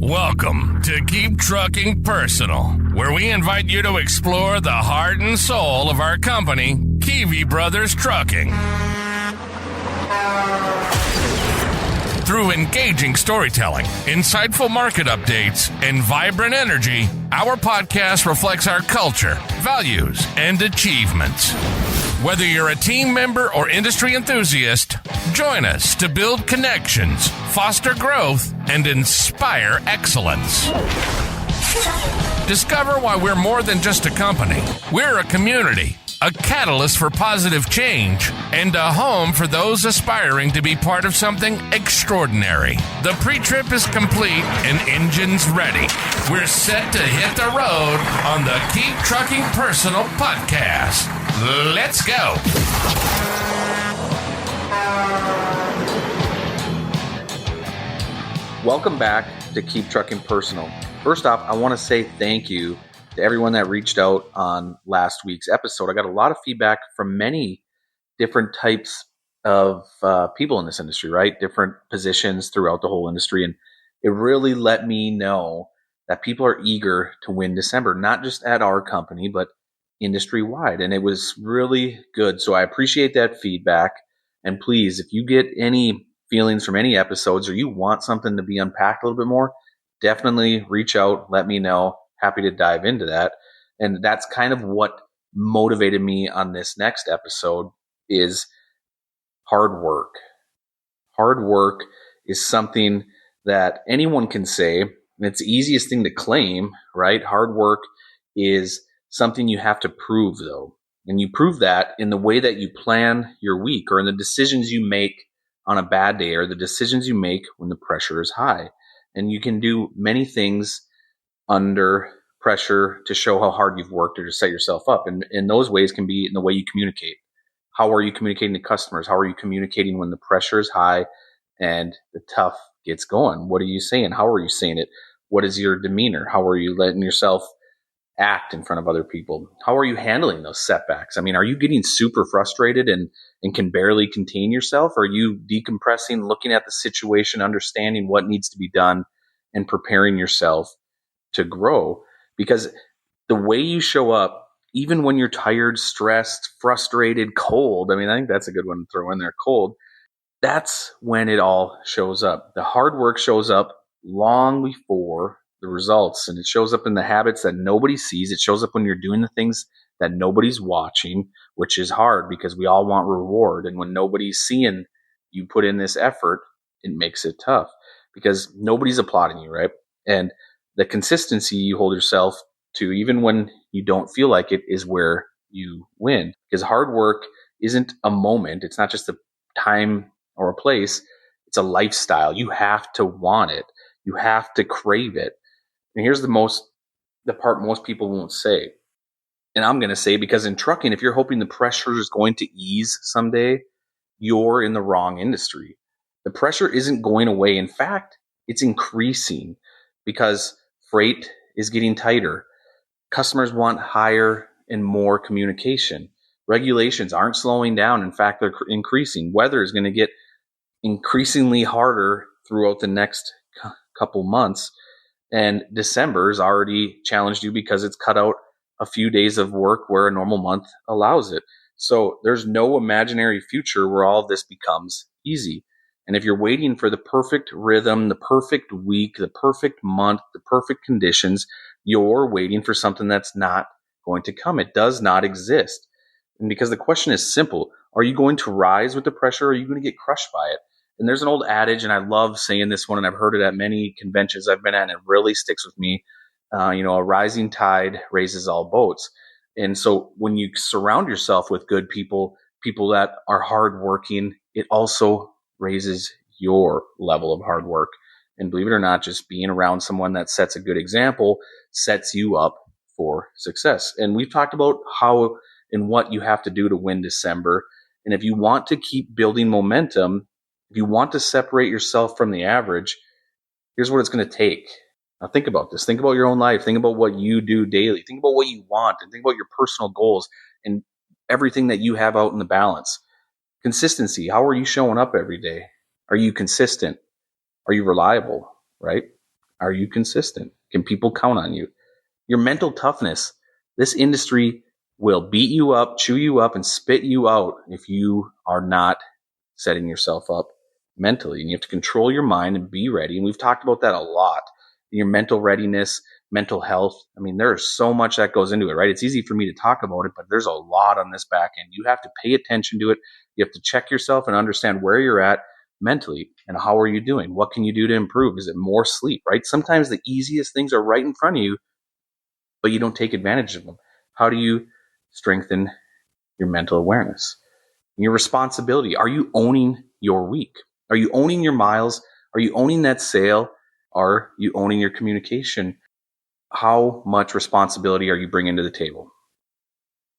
Welcome to Keep Trucking Personal, where we invite you to explore the heart and soul of our company, Kivi Brothers Trucking. Through engaging storytelling, insightful market updates, and vibrant energy, our podcast reflects our culture, values, and achievements. Whether you're a team member or industry enthusiast, join us to build connections, foster growth, and inspire excellence. Discover why we're more than just a company. We're a community, a catalyst for positive change, and a home for those aspiring to be part of something extraordinary. The pre-trip is complete and engines ready. We're set to hit the road on the Keep Trucking Personal podcast. Let's go. Welcome back to Keep Trucking Personal. First off, I want to say thank you to everyone that reached out on last week's episode. I got a lot of feedback from many different types of people in this industry, right? Different positions throughout the whole industry. And it really let me know that people are eager to win December, not just at our company, but industry-wide. And it was really good. So I appreciate that feedback. And please, if you get any feelings from any episodes or you want something to be unpacked a little bit more, definitely reach out, let me know. Happy to dive into that. And that's kind of what motivated me on this next episode is hard work. Hard work is something that anyone can say, and it's the easiest thing to claim, right? Hard work is something you have to prove, though. And you prove that in the way that you plan your week or in the decisions you make on a bad day or the decisions you make when the pressure is high. And you can do many things under pressure to show how hard you've worked or to set yourself up. And those ways can be in the way you communicate. How are you communicating to customers? How are you communicating when the pressure is high and the tough gets going? What are you saying? How are you saying it? What is your demeanor? How are you letting yourself act in front of other people? How are you handling those setbacks? I mean, are you getting super frustrated and can barely contain yourself? Or are you decompressing, looking at the situation, understanding what needs to be done, and preparing yourself to grow? Because the way you show up, even when you're tired, stressed, frustrated, cold, I mean, I think that's a good one to throw in there, cold, that's when it all shows up. The hard work shows up long before the results, and it shows up in the habits that nobody sees. It shows up when you're doing the things that nobody's watching, which is hard because we all want reward. And when nobody's seeing you put in this effort, it makes it tough because nobody's applauding you, right? And the consistency you hold yourself to, even when you don't feel like it, is where you win. Because hard work isn't a moment. It's not just a time or a place. It's a lifestyle. You have to want it. You have to crave it. And here's the part most people won't say. And I'm going to say, because in trucking, if you're hoping the pressure is going to ease someday, you're in the wrong industry. The pressure isn't going away. In fact, it's increasing because freight is getting tighter. Customers want higher and more communication. Regulations aren't slowing down. In fact, they're increasing. Weather is going to get increasingly harder throughout the next couple months. And December's already challenged you because it's cut out a few days of work where a normal month allows it. So there's no imaginary future where all of this becomes easy. And if you're waiting for the perfect rhythm, the perfect week, the perfect month, the perfect conditions, you're waiting for something that's not going to come. It does not exist. And because the question is simple, are you going to rise with the pressure or are you going to get crushed by it? And there's an old adage, and I love saying this one, and I've heard it at many conventions I've been at, and it really sticks with me. A rising tide raises all boats. And so when you surround yourself with good people, people that are hardworking, it also raises your level of hard work. And believe it or not, just being around someone that sets a good example sets you up for success. And we've talked about how and what you have to do to win December. And if you want to keep building momentum, if you want to separate yourself from the average, here's what it's going to take. Now think about this. Think about your own life. Think about what you do daily. Think about what you want and think about your personal goals and everything that you have out in the balance. Consistency. How are you showing up every day? Are you consistent? Are you reliable? Right? Are you consistent? Can people count on you? Your mental toughness. This industry will beat you up, chew you up, and spit you out if you are not setting yourself up mentally. And you have to control your mind and be ready. And we've talked about that a lot. Your mental readiness, mental health. I mean, there's so much that goes into it, right? It's easy for me to talk about it, but there's a lot on this back end. You have to pay attention to it. You have to check yourself and understand where you're at mentally and how are you doing? What can you do to improve? Is it more sleep, right? Sometimes the easiest things are right in front of you, but you don't take advantage of them. How do you strengthen your mental awareness? Your responsibility. Are you owning your week? Are you owning your miles? Are you owning that sale? Are you owning your communication? How much responsibility are you bringing to the table?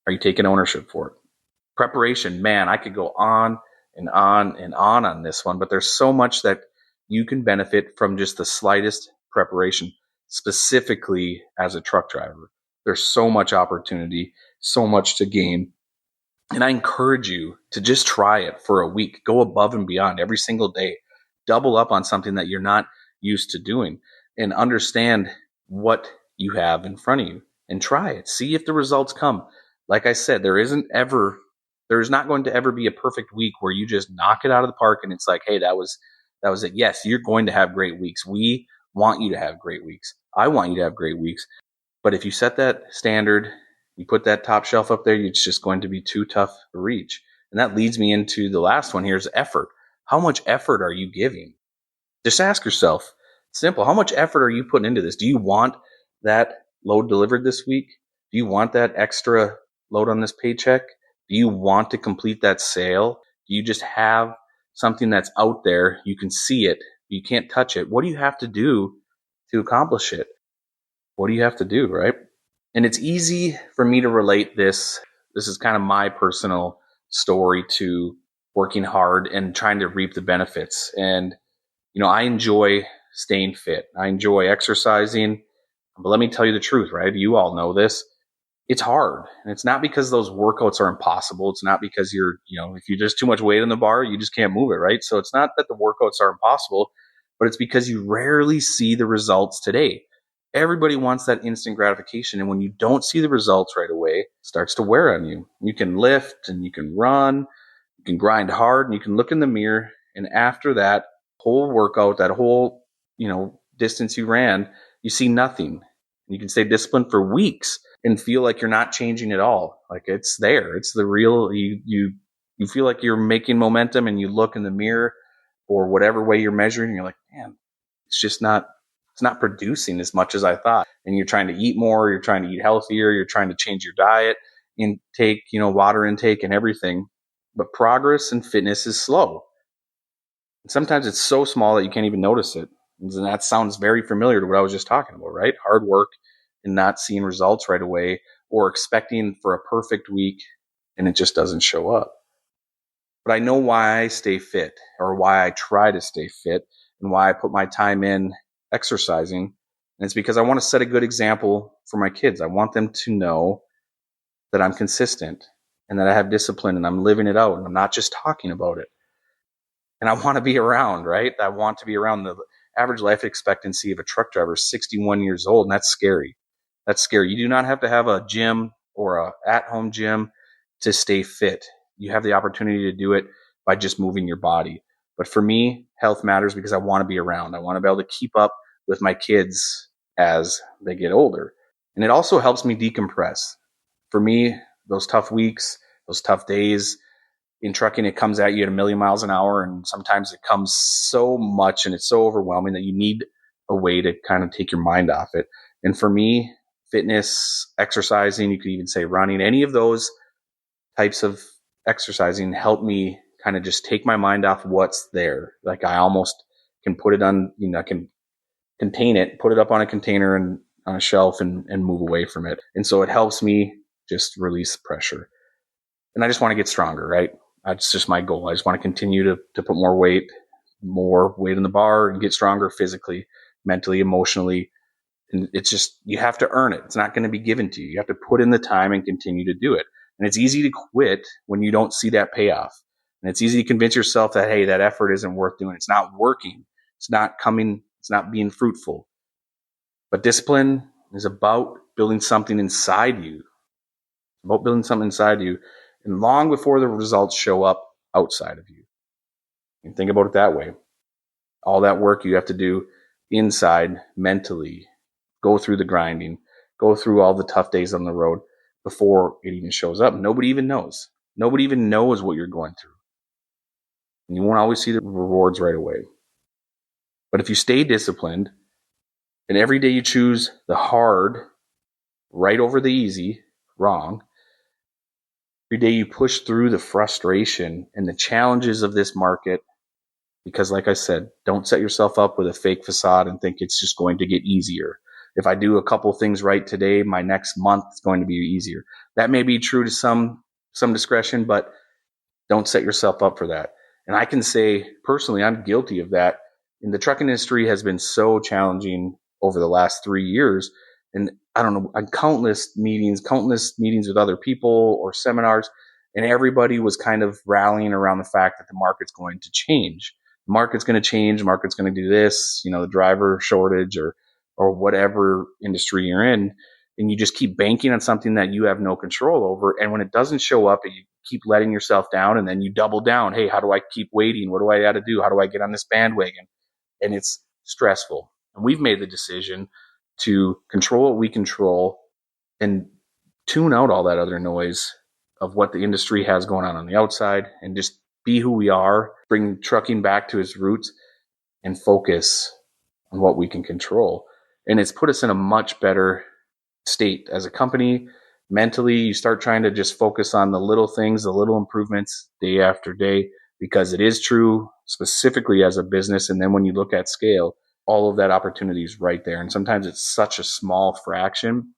Are you taking ownership for it? Preparation. Man, I could go on and on this one, but there's so much that you can benefit from just the slightest preparation, specifically as a truck driver. There's so much opportunity, so much to gain. And I encourage you to just try it for a week. Go above and beyond every single day. Double up on something that you're not used to doing and understand what you have in front of you and try it. See if the results come. Like I said, there is not going to ever be a perfect week where you just knock it out of the park and it's like, hey, that was it. Yes, you're going to have great weeks. We want you to have great weeks. I want you to have great weeks. But if you set that standard, you put that top shelf up there, it's just going to be too tough to reach. And that leads me into the last one here is effort. How much effort are you giving? Just ask yourself, simple, how much effort are you putting into this? Do you want that load delivered this week? Do you want that extra load on this paycheck? Do you want to complete that sale? Do you just have something that's out there? You can see it. You can't touch it. What do you have to do to accomplish it? What do you have to do, right? And it's easy for me to relate this. This is kind of my personal story to working hard and trying to reap the benefits. And, I enjoy staying fit. I enjoy exercising. But let me tell you the truth, right? You all know this. It's hard. And it's not because those workouts are impossible. It's not because if you're just too much weight on the bar, you just can't move it, right? So it's not that the workouts are impossible, but it's because you rarely see the results today. Everybody wants that instant gratification. And when you don't see the results right away, it starts to wear on you. You can lift and you can run, you can grind hard and you can look in the mirror. And after that whole workout, that whole, distance you ran, you see nothing. You can stay disciplined for weeks and feel like you're not changing at all. Like it's there. It's the real, you feel like you're making momentum and you look in the mirror or whatever way you're measuring. And you're like, man, it's not producing as much as I thought. And you're trying to eat more, you're trying to eat healthier, you're trying to change your diet, intake, water intake and everything. But progress in fitness is slow. And sometimes it's so small that you can't even notice it. And that sounds very familiar to what I was just talking about, right? Hard work and not seeing results right away or expecting for a perfect week and it just doesn't show up. But I know why I stay fit or why I try to stay fit and why I put my time in exercising. And it's because I want to set a good example for my kids. I want them to know that I'm consistent and that I have discipline and I'm living it out and I'm not just talking about it. And I want to be around, right? I want to be around. The average life expectancy of a truck driver is 61 years old. And that's scary. That's scary. You do not have to have a gym or a at-home gym to stay fit. You have the opportunity to do it by just moving your body. But for me, health matters because I want to be around. I want to be able to keep up with my kids as they get older. And it also helps me decompress. For me, those tough weeks, those tough days in trucking, it comes at you at a million miles an hour. And sometimes it comes so much and it's so overwhelming that you need a way to kind of take your mind off it. And for me, fitness, exercising, you could even say running, any of those types of exercising help me kind of just take my mind off what's there. Like I almost can put it on, I can contain it, put it up on a container and on a shelf and move away from it. And so it helps me just release pressure. And I just want to get stronger, right? That's just my goal. I just want to continue to put more weight on the bar and get stronger physically, mentally, emotionally. And it's just, you have to earn it. It's not going to be given to you. You have to put in the time and continue to do it. And it's easy to quit when you don't see that payoff. And it's easy to convince yourself that, hey, that effort isn't worth doing. It's not working. It's not coming. It's not being fruitful. But discipline is about building something inside you, and long before the results show up outside of you. And think about it that way. All that work you have to do inside mentally, go through the grinding, go through all the tough days on the road before it even shows up. Nobody even knows. Nobody even knows what you're going through. And you won't always see the rewards right away. But if you stay disciplined, and every day you choose the hard right over the easy, wrong, every day you push through the frustration and the challenges of this market, because like I said, don't set yourself up with a fake facade and think it's just going to get easier. If I do a couple things right today, my next month is going to be easier. That may be true to some discretion, but don't set yourself up for that. And I can say personally, I'm guilty of that. And the trucking industry has been so challenging over the last 3 years. And I don't know, on countless meetings with other people or seminars, and everybody was kind of rallying around the fact that the market's going to change. The market's going to change. The market's going to do this, the driver shortage or whatever industry you're in. And you just keep banking on something that you have no control over. And when it doesn't show up, you keep letting yourself down, and then you double down. Hey, how do I keep waiting? What do I got to do? How do I get on this bandwagon? And it's stressful. And we've made the decision to control what we control and tune out all that other noise of what the industry has going on the outside, and just be who we are, bring trucking back to its roots, and focus on what we can control. And it's put us in a much better state as a company. Mentally, you start trying to just focus on the little things, the little improvements day after day, because it is true specifically as a business. And then when you look at scale, all of that opportunity is right there. And sometimes it's such a small fraction,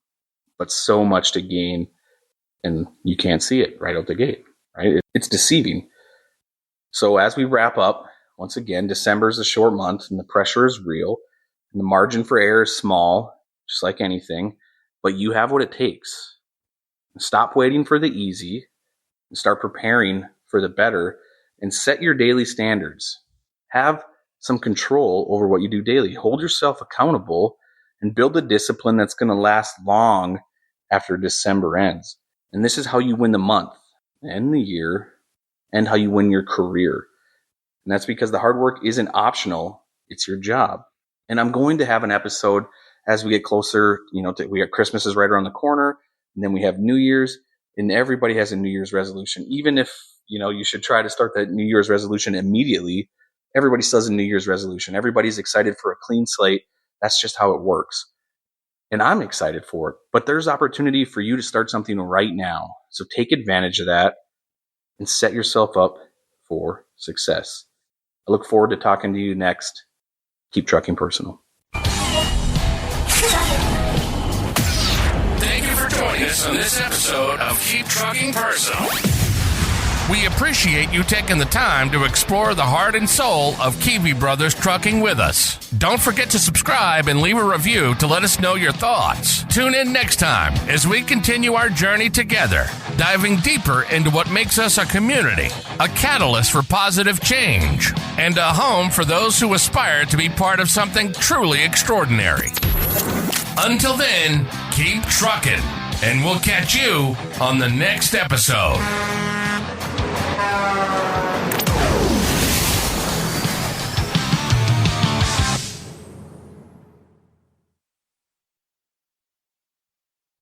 but so much to gain, and you can't see it right out the gate, right? It's deceiving. So as we wrap up, once again, December is a short month and the pressure is real, and the margin for error is small, just like anything, but you have what it takes. Stop waiting for the easy and start preparing for the better, and set your daily standards. Have some control over what you do daily. Hold yourself accountable and build a discipline that's going to last long after December ends. And this is how you win the month and the year, and how you win your career. And that's because the hard work isn't optional. It's your job. And I'm going to have an episode as we get closer, we got Christmas is right around the corner, and then we have New Year's, and everybody has a New Year's resolution. Even if, you should try to start that New Year's resolution immediately, everybody still has a New Year's resolution. Everybody's excited for a clean slate. That's just how it works. And I'm excited for it. But there's opportunity for you to start something right now. So take advantage of that and set yourself up for success. I look forward to talking to you next. Keep trucking personal. Thank you for joining us on this episode of Keep Trucking Personal. We appreciate you taking the time to explore the heart and soul of Kivi Brothers Trucking with us. Don't forget to subscribe and leave a review to let us know your thoughts. Tune in next time as we continue our journey together, diving deeper into what makes us a community, a catalyst for positive change, and a home for those who aspire to be part of something truly extraordinary. Until then, keep trucking, and we'll catch you on the next episode.